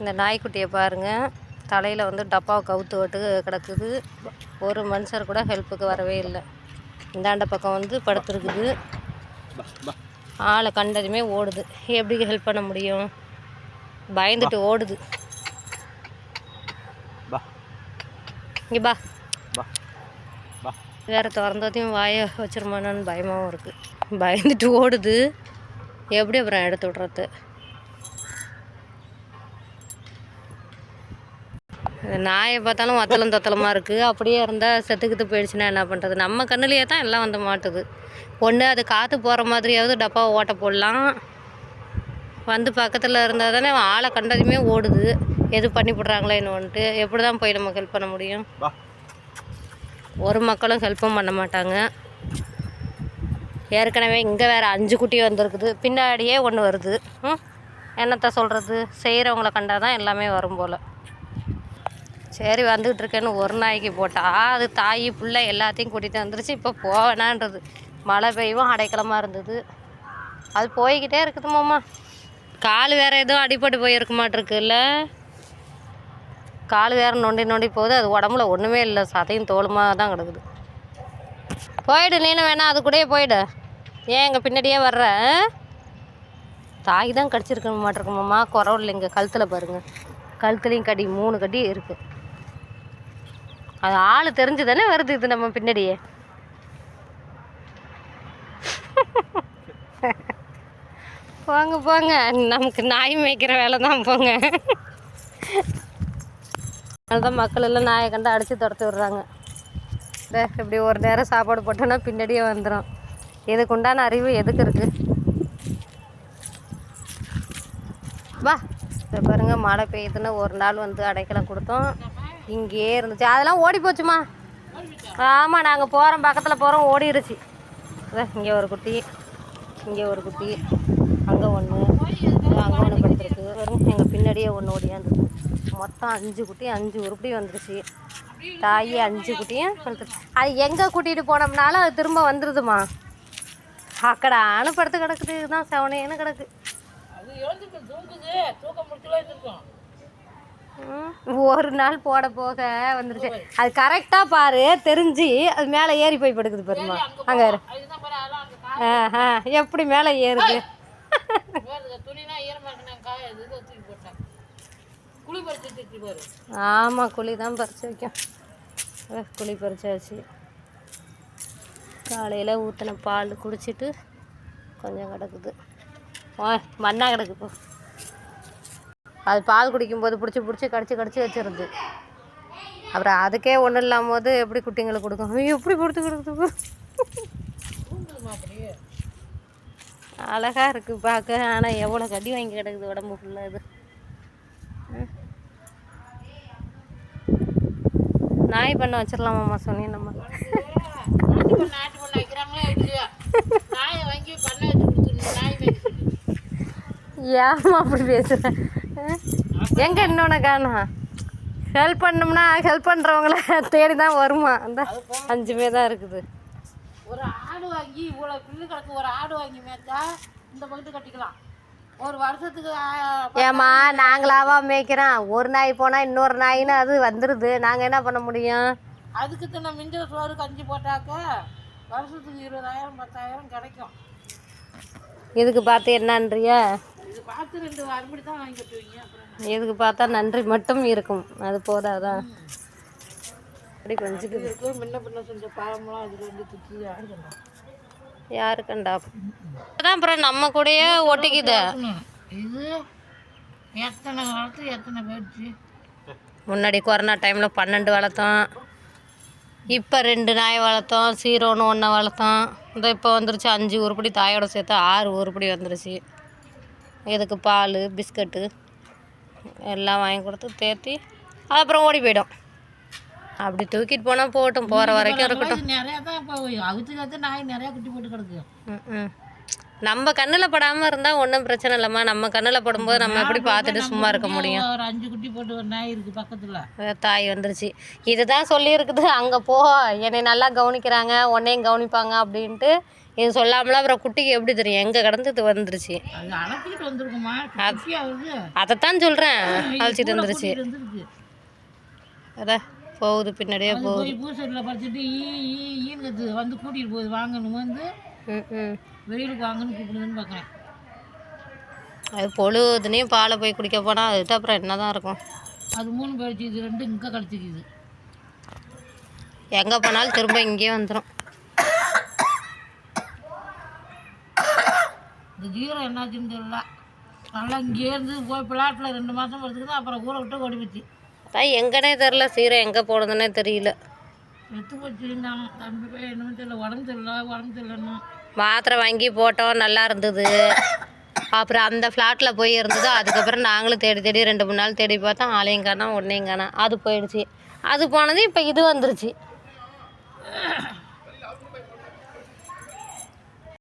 இந்த நாய்க்குட்டியை பாருங்கள், தலையில் வந்து டப்பாவை கவுத்து விட்டு கிடக்குது. ஒரு மனுஷர் கூட ஹெல்ப்புக்கு வரவே இல்லை. இந்தாண்ட பக்கம் வந்து படுத்துருக்குது. ஆளை கண்டதுமே ஓடுது. எப்படி ஹெல்ப் பண்ண முடியும்? பயந்துட்டு ஓடுது. இங்கே பா வேறு திறந்ததையும் வாயை வச்சிருமானு பயமாகவும் இருக்குது. பயந்துட்டு ஓடுது. எப்படி அப்புறம் எடுத்து விட்றது? நாயை பார்த்தாலும் வத்தலும் தத்தலமாக இருக்குது. அப்படியே இருந்தால் செத்துக்கிட்டு போயிடுச்சுன்னா என்ன பண்ணுறது? நம்ம கண்ணுலேயே தான் எல்லாம் வந்து மாட்டுது. ஒன்று அது காற்று போகிற மாதிரியாவது டப்பாவை ஓட்ட போடலாம். வந்து பக்கத்தில் இருந்தால் தானே ஆளை கண்டதுமே ஓடுது. எது பண்ணி போடுறாங்களேன்னு வந்துட்டு எப்படி தான் போய் நம்ம ஹெல்ப் பண்ண முடியும்? ஒரு மக்களும் ஹெல்ப்பும் பண்ண மாட்டாங்க. ஏற்கனவே இங்கே வேறு 5 குட்டி வந்திருக்குது. பின்னாடியே ஒன்று வருது. என்னத்தை சொல்கிறது? செய்கிறவங்கள கண்டால் தான் எல்லாமே வரும் போல். சரி வந்துக்கிட்டு இருக்கேன்னு ஒரு நாய்க்கு போட்டால் அது தாய் பிள்ளை எல்லாத்தையும் கூட்டிகிட்டு வந்துருச்சு. இப்போ போவேணான்றது. மழை பெய்யும் அடைக்கலமாக இருந்தது. அது போய்கிட்டே இருக்குது மாமா. கால் வேறு எதுவும் அடிபட்டு போயிருக்க மாட்டிருக்குல்ல. கால் வேறு நொண்டி நொண்டி போகுது. அது உடம்புல ஒன்றுமே இல்லை, சதையும் தோலுமாக தான் கிடக்குது. போயிடு நீனும் வேணா, அது கூடயே போயிடு. ஏன் எங்கள் பின்னாடியே வர்ற? தாய் தான் கடிச்சிருக்க மாட்டிருக்கு மாமா. குறவு இல்லைங்க. கழுத்தில் பாருங்கள், கழுத்துலேயும் கடி 3 கடி இருக்குது. அது ஆள் தெரிஞ்சு தானே வருது இது நம்ம பின்னாடியே. போங்க போங்க, நமக்கு நாய் மேய்க்கிற வேலை தான். போங்க. அதுதான் மக்கள் எல்லாம் நாயை கண்டு அடித்து துரத்து விடுறாங்க. இப்படி ஒரு நேரம் சாப்பாடு போட்டோன்னா பின்னாடியே வந்துடும். இதுக்கு உண்டான அறிவு எதுக்கு இருக்குது? வா. இப்போ பாருங்கள், மழை பெய்யுதுன்னு ஒரு நாள் வந்து அடைக்கலம் கொடுத்தோம். இங்கேயே இருந்துச்சு. அதெல்லாம் ஓடி போச்சுமா. ஆமாம், நாங்கள் போகிறோம், பக்கத்தில் போகிறோம், ஓடிடுச்சு. இங்கே ஒரு குட்டி, இங்கே ஒரு குட்டி, அங்கே ஒன்று, அங்கே ஒன்று படுத்துருக்கு. எங்கள் பின்னாடியே ஒன்று ஓடியாந்துருக்கு. மொத்தம் 5 குட்டி, 5 உருப்படி வந்துருச்சு. தாய் 5 குட்டியும் வந்துருச்சு. அது எங்கே கூட்டிகிட்டு போனோம்னாலும் அது திரும்ப வந்துடுதுமா. அக்கடான்னு படுத்து கிடக்குது. இதுதான் செவனேன்னு கிடக்கு. ஒரு நாள் போட போக வந்துருச்சு. அது கரெக்டாக பாரு, தெரிஞ்சு அது மேலே ஏறி போய் படுக்குது பாருமா. அங்கே எப்படி மேலே ஏறுது? ஆமாம், குழி தான் பறிச்சு வைக்கும். குழி பறிச்சாச்சு. காலையில் ஊற்றின பால் குடிச்சிட்டு கொஞ்சம் கிடக்குது. மண்ணாக கிடக்குது. அது பால் குடிக்கும்போது பிடிச்சி கடிச்சு வச்சிருது. அப்புறம் அதுக்கே ஒன்றும் இல்லாமல் போது எப்படி குட்டிங்களை கொடுக்கும்? எப்படி படுத்து கிடக்குது. அழகாக இருக்குது பார்க்க. ஆனால் எவ்வளோ கடி வாங்கி கிடக்குது உடம்பு ஃபுல்லாக. இது நாய் பண்ண வச்சிடலாமாம்மா சொன்னீங்க நம்ம. ஏமா அப்படி பேசுகிறேன்? எங்கே இன்னொன்று காணும்? ஹெல்ப் பண்ணோம்னா ஹெல்ப் பண்ணுறவங்கள தேடி தான் வருமா. அந்த 5 தான் இருக்குது. ஒரு ஆடு வாங்கி இவ்வளோ பில்லு கிடக்கு. ஒரு ஆடு வாங்கி மேய்ச்சா இந்த பக்கத்து கட்டிக்கலாம். ஒரு வருஷத்துக்கு. ஏம்மா, நாங்களாவா மேய்க்கிறோம்? ஒரு நாய் போனால் இன்னொரு நாயின்னு அது வந்துடுது. நாங்கள் என்ன பண்ண முடியும்? அதுக்கு தான் மிஞ்சிற சோறு கஞ்சி போட்டாக்க வருஷத்துக்கு 20,000 10,000 கிடைக்கும். இதுக்கு பார்த்து என்னன்றியா? இது பார்த்து 2 மறுபடி தான் வாங்கி கட்டுவீங்க. இதுக்கு பார்த்தா நன்றி மட்டும் இருக்கும். அது போதாதான்? அப்படி கொஞ்சம் முன்ன பின்ன செஞ்ச பாவமெல்லாம் அதில் வந்து திட்டி யாருக்கண்டா? யாருக்கண்டா? அதான் அப்புறம் நம்ம கூடயே ஒட்டிக்குது. இது எத்தனை வளர்த்து எத்தனை போயிடுச்சு. முன்னாடி கொரோனா டைமில் 12 வளர்த்தோம். இப்போ 2 நாய் வளர்த்தோம். சீரோன்னு 1 வளர்த்தோம். இந்த இப்போ வந்துருச்சு 5 உருப்படி. தாயோட சேர்த்து 6 உருப்படி வந்துருச்சு. இதுக்கு பால் பிஸ்கட்டு எல்லாம் வாங்கி கொடுத்து தேர்த்தி அப்புறம் ஓடி போயிடும். அப்படி தூக்கிட்டு போனால் போகட்டும், போகிற வரைக்கும் இருக்கட்டும். நிறையா தான் இப்போ அவுத்துக்காத்து நாய் நிறையா குட்டி போட்டு கிடக்கு. நம்ம கண்ணில் படாமல் இருந்தால் ஒன்றும் பிரச்சனை இல்லைம்மா. நம்ம கண்ணில் படும்போது நம்ம எப்படி பார்த்துட்டு சும்மா இருக்க முடியும்? ஒரு 5 குட்டி போட்டு ஒரு நாய் இருக்குது பக்கத்தில். தாய் வந்துருச்சு. இதுதான் சொல்லியிருக்குது, அங்கே போ, என்னை நல்லா கவனிக்கிறாங்க, உன்னையும் கவனிப்பாங்க அப்படின்ட்டு. இது சொல்லாமலாம் அப்புறம் குட்டிக்கு எப்படி தெரியும் எங்கே கிடந்து இது வந்துருச்சு. அது அழைச்சிக்கிட்டு வந்துருக்குமா, குட்டியாவது அதைத்தான் சொல்கிறேன், அழைச்சிட்டு வந்துருச்சு. வந்துருக்கு. அதான் போகுது பின்னாடியே போகுது. போய் பூசரில் பறிச்சுட்டு ஈங்கிறது வந்து கூட்டிகிட்டு போகுது, வாங்கணும் வந்து வெயிலுக்கு வாங்கன்னு கூப்பிடுதுன்னு பார்க்குறேன். அது பொழுதுனையும் பாலை போய் குடிக்க போனால் அதுட்டு அப்புறம் என்ன தான் இருக்கும். அது 3 கழிச்சிக்குது, 2 இங்கே கழிச்சிக்குது. எங்கே போனாலும் திரும்ப இங்கேயே வந்துடும். இந்த ஜீரோ என்னாச்சுன்னு தெரியல. நல்லா இங்கேருந்து போய் பிளாட்டில் 2 மாதம் படுத்துக்குது, அப்புறம் ஊரை விட்டு ஓடி போச்சு. அதான் எங்கன்னே தெரில, சீரை எங்கே போனதுன்னே தெரியல. எடுத்து போச்சுருந்தாங்க தம்பி போய் என்னமோ தெரியல, உடம்பு தெரியலன்னா மாத்திரை வாங்கி போட்டோம், நல்லா இருந்தது. அப்புறம் அந்த ஃப்ளாட்டில் போய் இருந்தது. அதுக்கப்புறம் நாங்களும் தேடி 2-3 நாள் தேடி பார்த்தோம், ஆளையும் காணோம் ஒன்றையும் காணோம். அது போயிடுச்சு. அது போனது இப்போ இது வந்துருச்சு.